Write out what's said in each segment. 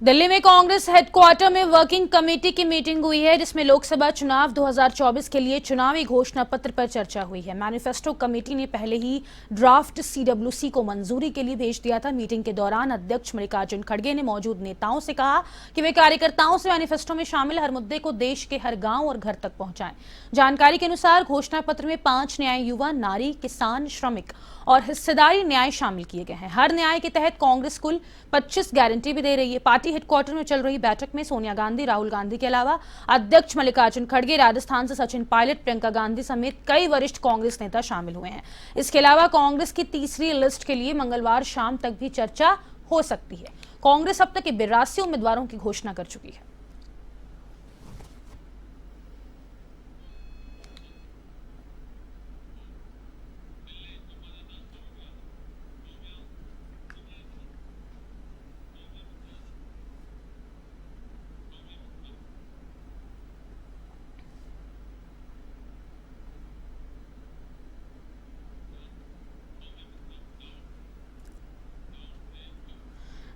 दिल्ली में कांग्रेस हेडक्वार्टर में working committee की मीटिंग हुई है, जिसमें लोकसभा चुनाव 2024 के लिए चुनावी घोषणा पत्र पर चर्चा हुई है। मैनिफेस्टो कमेटी ने पहले ही ड्राफ्ट सीडब्ल्यूसी को मंजूरी के लिए भेज दिया था। मीटिंग के दौरान अध्यक्ष मल्लिकार्जुन खड़गे ने मौजूद नेताओं से कहा कि वे कार्यकर्ताओं से मैनिफेस्टो में शामिल हर मुद्दे को देश के हर गांव और घर तक पहुंचाएं। जानकारी के अनुसार घोषणा पत्र में 5 न्याय, युवा, नारी, किसान, श्रमिक और हिस्सेदारी न्याय शामिल किए गए हैं। हर न्याय के तहत कांग्रेस कुल 25 गारंटी भी दे रही है। पार्टी हेडक्वार्टर में चल रही बैठक में सोनिया गांधी, राहुल गांधी के अलावा अध्यक्ष मल्लिकार्जुन खड़गे, राजस्थान से सचिन पायलट, प्रियंका गांधी समेत कई वरिष्ठ कांग्रेस नेता शामिल हुए हैं। इसके अलावा कांग्रेस की तीसरी लिस्ट के लिए मंगलवार शाम तक भी चर्चा हो सकती है। कांग्रेस अब तक 82 उम्मीदवारों की घोषणा कर चुकी है।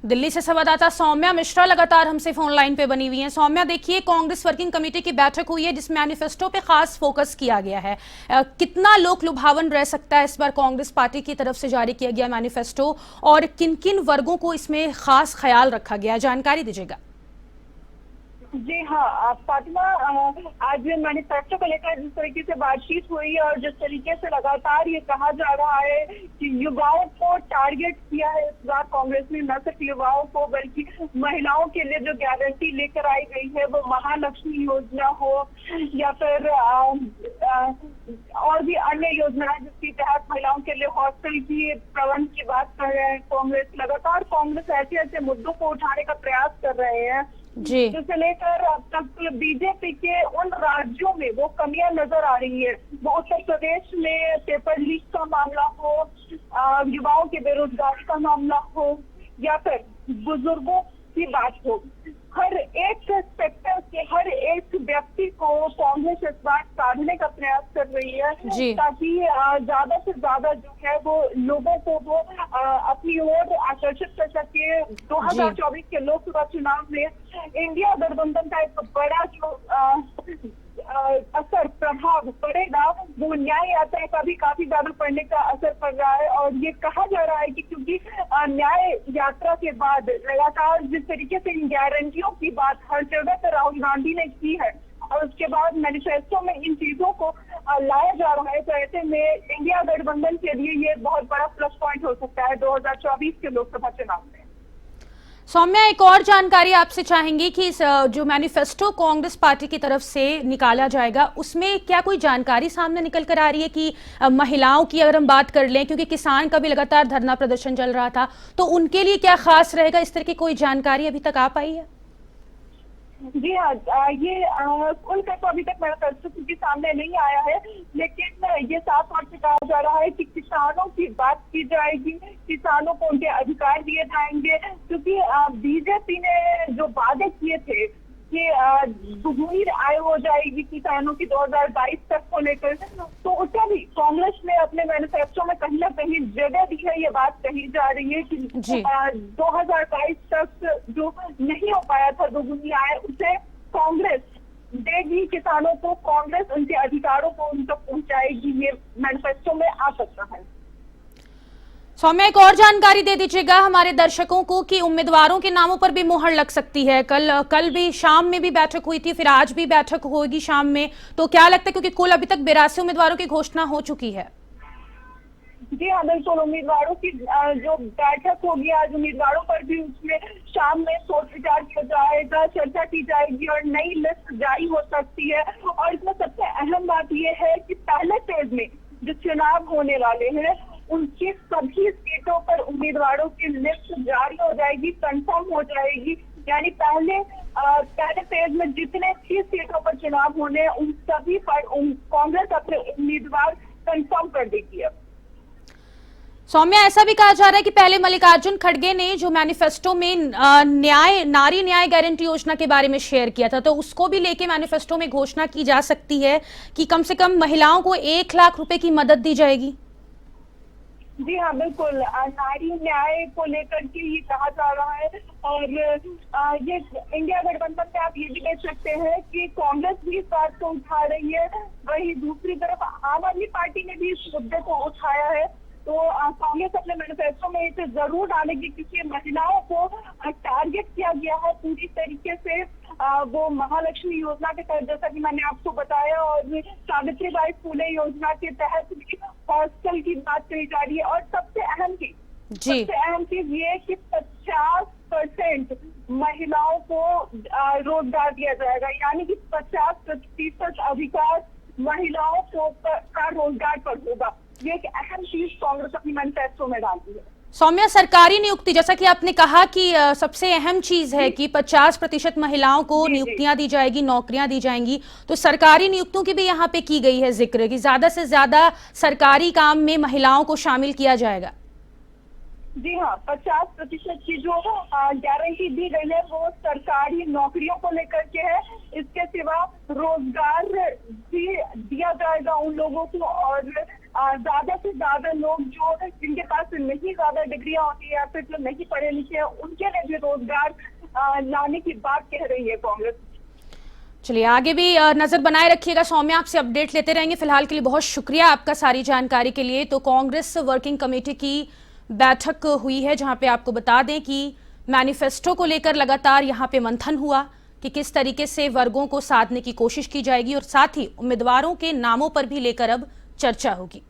दिल्ली से संवाददाता सौम्या मिश्रा लगातार हमसे फोन लाइन पे बनी हुई हैं। सौम्या, देखिए, कांग्रेस वर्किंग कमेटी की बैठक हुई है जिसमें मैनिफेस्टो पे खास फोकस किया गया है। कितना लोक लुभावन रह सकता है इस बार कांग्रेस पार्टी की तरफ से जारी किया गया मैनिफेस्टो, और किन किन वर्गों को इसमें खास ख्याल रखा गया, जानकारी दीजिएगा। जी हाँ फातिमा, आज मैनिफेस्टो को लेकर जिस तरीके से बातचीत हुई और जिस तरीके से लगातार ये कहा जा रहा है कि युवाओं को टारगेट किया है इस बार कांग्रेस ने, न सिर्फ युवाओं को बल्कि महिलाओं के लिए जो गारंटी लेकर आई गई है, वो महालक्ष्मी योजना हो या फिर और भी अन्य योजनाएं जिसके तहत महिलाओं के लिए हॉस्टल की प्रबंध की बात कर रहे हैं। कांग्रेस ऐसे ऐसे मुद्दों को उठाने का प्रयास कर रहे हैं जिसे लेकर अब तक बीजेपी के उन राज्यों में वो कमियां नजर आ रही है। वो उत्तर प्रदेश में पेपर लीक का मामला हो, युवाओं के बेरोजगारी का मामला हो या फिर बुजुर्गों की बात हो, हर एक सेक्टर के हर एक व्यक्ति को कांग्रेस इस बार साधने का प्रयास कर रही है ताकि ज्यादा से ज्यादा जो है वो लोगों को वो अपनी ओर आकर्षित कर सके। 2024 के लोकसभा चुनाव में इंडिया गठबंधन का एक बड़ा जो असर प्रभाव पड़ेगा, वो न्याय यात्रा का भी काफी ज्यादा पड़ने का असर पड़ रहा है। और ये कहा जा रहा है कि क्योंकि न्याय यात्रा के बाद लगातार जिस तरीके से इन गारंटियों की बात हर जगह पर राहुल गांधी ने की है और उसके बाद मैनिफेस्टो में इन चीजों को लाया जा रहा है, तो ऐसे में इंडिया गठबंधन के लिए ये बहुत बड़ा प्लस पॉइंट हो सकता है 2024 के लोकसभा चुनाव में। सौम्या, एक और जानकारी आपसे चाहेंगे कि जो मैनिफेस्टो कांग्रेस पार्टी की तरफ से निकाला जाएगा, उसमें क्या कोई जानकारी सामने निकल कर आ रही है कि महिलाओं की अगर हम बात कर लें, क्योंकि किसान का भी लगातार धरना प्रदर्शन चल रहा था, तो उनके लिए क्या खास रहेगा? इस तरह की कोई जानकारी अभी तक आ पाई है? जी हाँ, ये खुलकर तो अभी तक मैनिफेस्टो के सामने नहीं आया है, लेकिन ये साफ तौर से कहा जा रहा है कि किसानों की बात की जाएगी, किसानों को उनके अधिकार दिए जाएंगे, क्योंकि बीजेपी ने जो वादे किए थे कि दुगुनी आय हो जाएगी किसानों की 2022 तक को लेकर, तो उसका भी कांग्रेस ने अपने मैनिफेस्टो में कहीं ना कहीं जगह दी है। ये बात कही जा रही है कि 2022 तक जो नहीं हो पाया था दुगुनी आय, उसे कांग्रेस देगी किसानों को, कांग्रेस उनके अधिकारों को उन तक पहुंचाएगी। ये मैनिफेस्टो में आ सकता है। सौम्या, एक और जानकारी दे दीजिएगा हमारे दर्शकों को कि उम्मीदवारों के नामों पर भी मुहर लग सकती है। कल भी शाम में भी बैठक हुई थी, फिर आज भी बैठक होगी शाम में, तो क्या लगता है, क्योंकि कुल अभी तक 82 उम्मीदवारों की घोषणा हो चुकी है? जी हाँ, बिल्कुल, उम्मीदवारों की जो बैठक होगी आज, उम्मीदवारों पर भी उसमें शाम में सोच विचार किया जाएगा, चर्चा की जाएगी और नई लिस्ट जारी हो सकती है। और इसमें सबसे अहम बात यह है कि पहले फेज में जो चुनाव होने वाले हैं उनकी सभी सीटों पर उम्मीदवारों की लिस्ट जारी हो जाएगी, कंफर्म हो जाएगी। यानी पहले फेज में जितने 30 सीटों पर चुनाव होने उन सभी पर कांग्रेस अपने उम्मीदवार कंफर्म कर देगी। अब सौम्या, ऐसा भी कहा जा रहा है कि पहले मल्लिकार्जुन खड़गे ने जो मैनिफेस्टो में नारी न्याय गारंटी योजना के बारे में शेयर किया था, तो उसको भी लेके मैनिफेस्टो में घोषणा की जा सकती है कि कम से कम महिलाओं को 1 लाख रुपए की मदद दी जाएगी। जी हाँ, बिल्कुल। नारी न्याय को लेकर के ये कहा जा रहा है और ये इंडिया गठबंधन में आप ये भी देख सकते हैं कि कांग्रेस भी इस बात को उठा रही है, वहीं दूसरी तरफ आम आदमी पार्टी ने भी इस मुद्दे को उठाया है। तो कांग्रेस अपने मैनिफेस्टो में इसे जरूर डालेगी क्योंकि महिलाओं को टारगेट किया गया है पूरी तरीके से। वो महालक्ष्मी योजना के तहत, जैसा कि मैंने आपको बताया, और सावित्रीबाई फुले योजना के तहत भी हॉस्टल की बात कही जा रही है। और सबसे अहम चीज ये है कि 50% महिलाओं को रोजगार दिया जाएगा, यानी कि 50% अधिकार महिलाओं को का रोजगार पर होगा। ये एक अहम चीज कांग्रेस अपनी मैनिफेस्टो में डालती है। सौम्या, सरकारी नियुक्ति, जैसा कि आपने कहा कि सबसे अहम चीज है कि 50% महिलाओं को नियुक्तियां दी जाएगी, नौकरियां दी जाएंगी। तो सरकारी नियुक्तियों की भी यहाँ पे की गई है जिक्र कि ज्यादा से ज्यादा सरकारी काम में महिलाओं को शामिल किया जाएगा। जी हाँ, 50% की जो गारंटी दी गई है वो सरकारी नौकरियों को लेकर के है। इसके सिवा रोजगार भी दिया जाएगा उन लोगों को, और ज्यादा से ज्यादा लोग जो जिनके पास नहीं ज्यादा डिग्रियां होती है या फिर जो नहीं पढ़े लिखे हैं, उनके लिए भी रोजगार लाने की बात कह रही है कांग्रेस। चलिए, आगे भी नजर बनाए रखिएगा। सौम्या, आपसे अपडेट लेते रहेंगे। फिलहाल के लिए बहुत शुक्रिया आपका सारी जानकारी के लिए। तो कांग्रेस वर्किंग कमेटी की बैठक हुई है जहां पे आपको बता दें कि मैनिफेस्टो को लेकर लगातार यहां पे मंथन हुआ कि किस तरीके से वर्गों को साधने की कोशिश की जाएगी और साथ ही उम्मीदवारों के नामों पर भी लेकर अब चर्चा होगी।